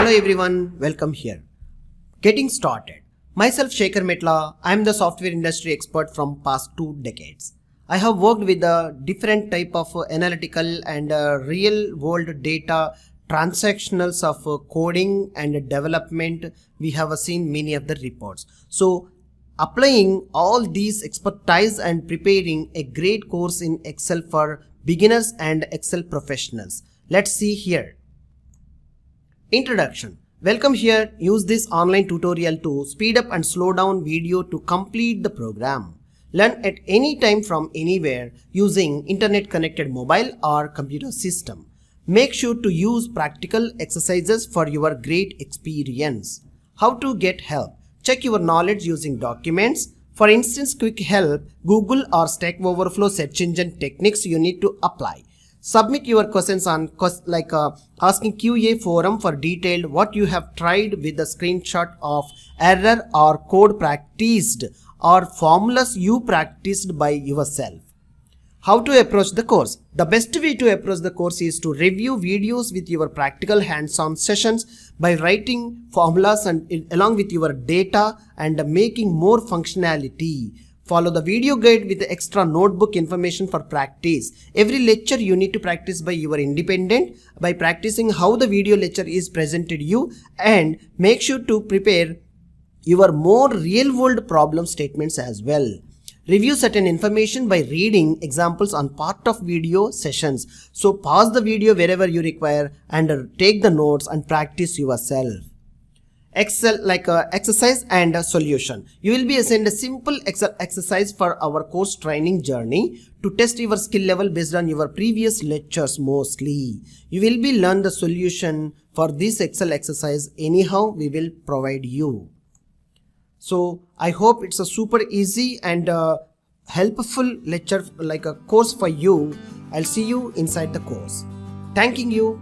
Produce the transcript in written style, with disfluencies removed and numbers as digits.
Hello everyone, welcome here. Getting started. Myself Shekhar Metla, I am the software industry expert from past 2 decades. I have worked with a different type of analytical and real world data transactionals of coding and development. We have seen many of the reports. So applying all these expertise and preparing a great course in Excel for beginners and Excel professionals. Let's see here. Introduction. Welcome here. Use this online tutorial to speed up and slow down video to complete the program. Learn at any time from anywhere using internet connected mobile or computer system. Make sure to use practical exercises for your great experience. How to get help. Check your knowledge using documents. For instance, quick help, Google or Stack Overflow search engine techniques you need to apply. Submit your questions on asking QA forum for detailed what you have tried with a screenshot of error or code practiced or formulas you practiced by yourself. How to approach the course? The best way to approach the course is to review videos with your practical hands-on sessions by writing formulas and along with your data and making more functionality. Follow the video guide with the extra notebook information for practice. Every lecture you need to practice by your independent by practicing how the video lecture is presented you, and make sure to prepare your more real world problem statements as well. Review certain information by reading examples on part of video sessions. So pause the video wherever you require and take the notes and practice yourself. Excel exercise and a solution. You will be assigned a simple Excel exercise for our course training journey to test your skill level based on your previous lectures mostly. You will be learn the solution for this Excel exercise anyhow we will provide you. So I hope it's a super easy and helpful lecture like a course for you. I'll see you inside the course. Thanking you.